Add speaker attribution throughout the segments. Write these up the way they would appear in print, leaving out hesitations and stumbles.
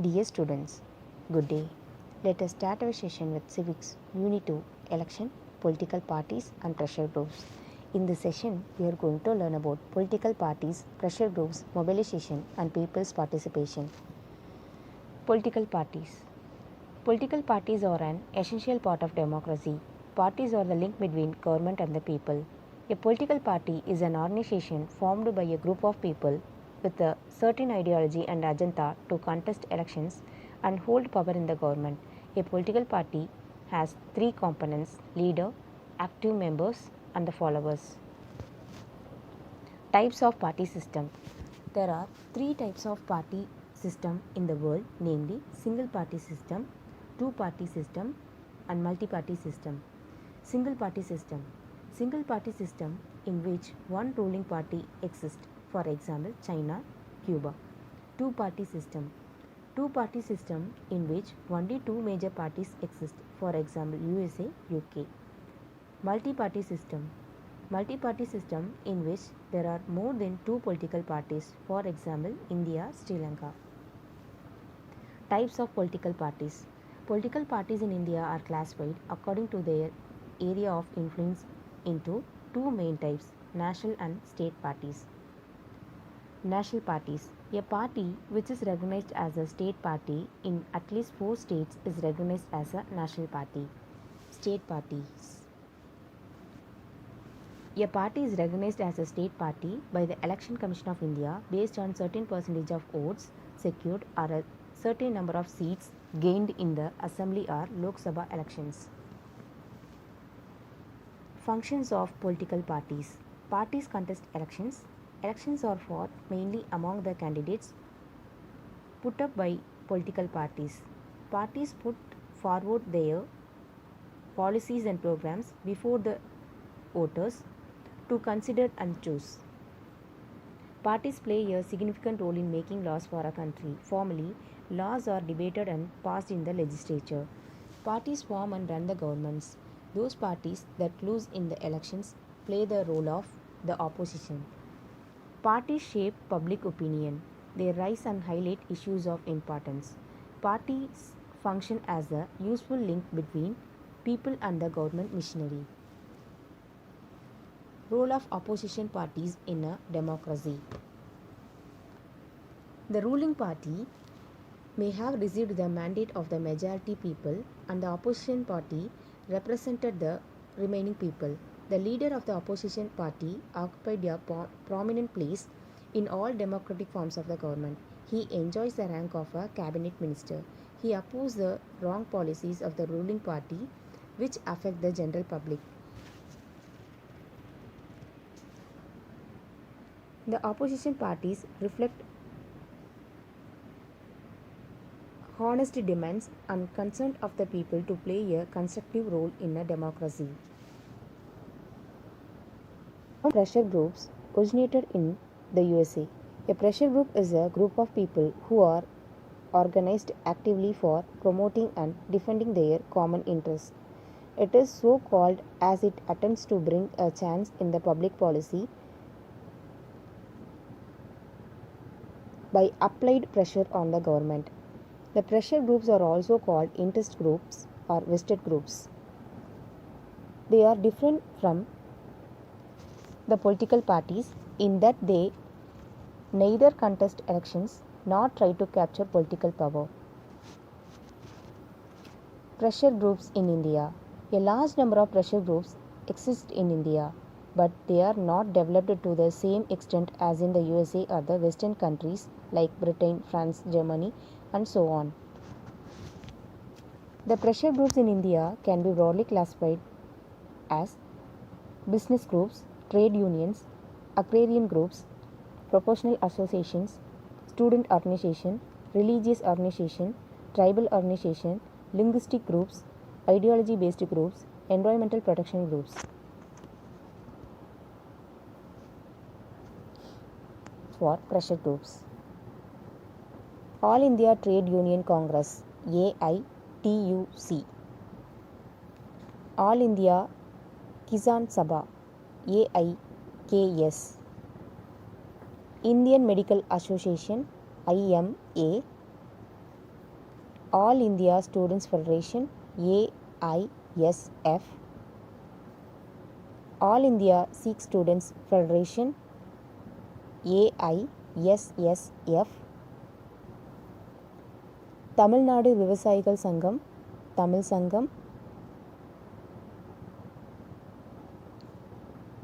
Speaker 1: Dear students, good day. Let us start our session with Civics Unit 2 Election, Political Parties and Pressure Groups. In this session, we are going to learn about political parties, pressure groups, mobilization and people's participation. Political parties. Political parties are an essential part of democracy. Parties are the link between government and the people. A political party is an organization formed by a group of people with a certain ideology and agenda to contest elections and hold power in the government. A political party has three components: leader, active members, and the followers. Types of party system. There are three types of party system in the world, namely single party system, two party system, and multi party system. Single party system. Single party system in which one ruling party exists, for example China, Cuba. Two party system. Two party system in which only two major parties exist, for example USA, UK. Multi party system. Multi party system in which there are more than two political parties, for example India, Sri Lanka. Types of political parties. Political parties in India are classified according to their area of influence into two main types: national and state parties. National parties. A party which is recognized as a state party in at least 4 states is recognized as a national party. State parties. A party is recognized as a state party by the Election Commission of India based on certain percentage of votes secured or a certain number of seats gained in the Assembly or Lok Sabha elections. Functions of political parties. Parties contest elections. Elections are fought mainly among the candidates put up by political parties. Parties put forward their policies and programs before the voters to consider and choose. Parties play a significant role in making laws for a country. Formally, laws are debated and passed in the legislature. Parties form and run the governments. Those parties that lose in the elections play the role of the opposition. Parties shape public opinion. They raise and highlight issues of importance. Parties function as a useful link between people and the government machinery. Role of opposition parties in a democracy. The ruling party may have received the mandate of the majority people, and the opposition party represented the remaining people. The leader of the opposition party occupied a prominent place in all democratic forms of the government. He enjoys the rank of a cabinet minister. He opposes the wrong policies of the ruling party which affect the general public. The opposition parties reflect honest demands and consent of the people to play a constructive role in a democracy. Pressure groups originated in the USA. A pressure group is a group of people who are organized actively for promoting and defending their common interests. It is so called as it attempts to bring a change in the public policy by applied pressure on the government. The pressure groups are also called interest groups or vested groups. They are different from the political parties in that they neither contest elections nor try to capture political power. Pressure groups in India. A large number of pressure groups exist in India, but they are not developed to the same extent as in the USA or the Western countries like Britain, France, Germany, and so on. The pressure groups in India can be broadly classified as business groups, trade unions, agrarian groups, professional associations, student organization, religious organization, tribal organization, linguistic groups, ideology-based groups, environmental protection groups. For pressure groups. All India Trade Union Congress, AITUC. All India Kisan Sabha, AIKS. Indian Medical Association, IMA. All India Students Federation AISF, All India Sikh Students Federation AISSF, Tamil Nadu விவசாயிகள் சங்கம் தமிழ் சங்கம்.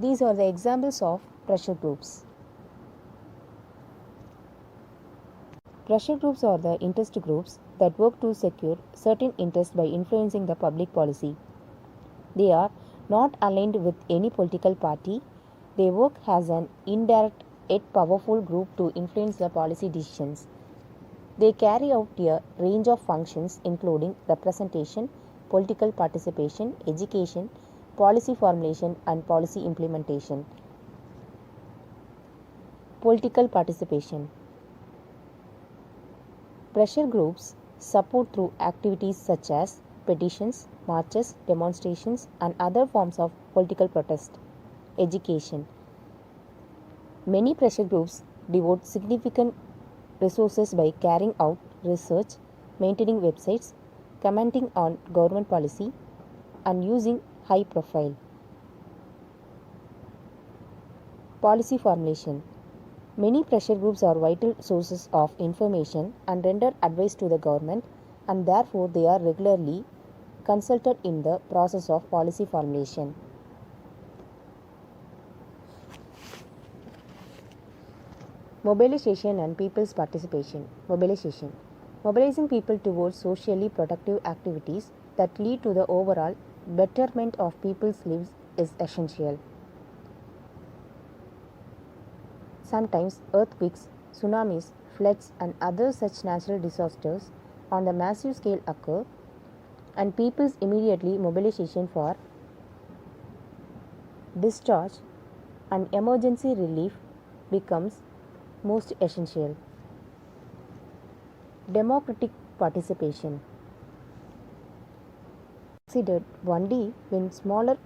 Speaker 1: These are the examples of pressure groups. Pressure groups are the interest groups that work to secure certain interests by influencing the public policy. They are not aligned with any political party. They work as an indirect yet powerful group to influence the policy decisions. They carry out a range of functions including representation, political participation, education, policy formulation and policy implementation. Political participation. Pressure groups support through activities such as petitions, marches, demonstrations and other forms of political protest. Education. Many pressure groups devote significant resources by carrying out research, maintaining websites, commenting on government policy and using high profile. Policy formulation. Many pressure groups are vital sources of information and render advice to the government, and therefore they are regularly consulted in the process of policy formulation. Mobilization and people's participation. Mobilization. Mobilizing people towards socially productive activities that lead to the overall betterment of people's lives is essential. Sometimes earthquakes, tsunamis, floods and other such natural disasters on the massive scale occur, and people's immediately mobilization for discharge and emergency relief becomes most essential. Democratic participation. Considered only when smaller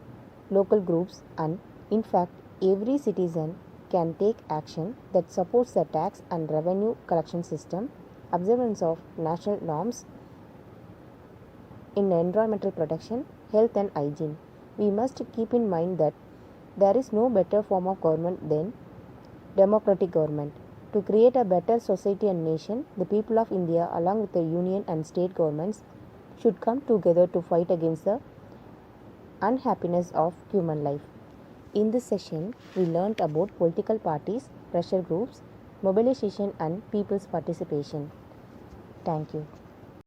Speaker 1: local groups and in fact every citizen can take action that supports the tax and revenue collection system, observance of national norms in environmental protection, health and hygiene. We must keep in mind that there is no better form of government than democratic government. To create a better society and nation, the people of India along with the union and state governments should come together to fight against the unhappiness of human life. In this session, we learnt about political parties, pressure groups, mobilization and people's participation. Thank you.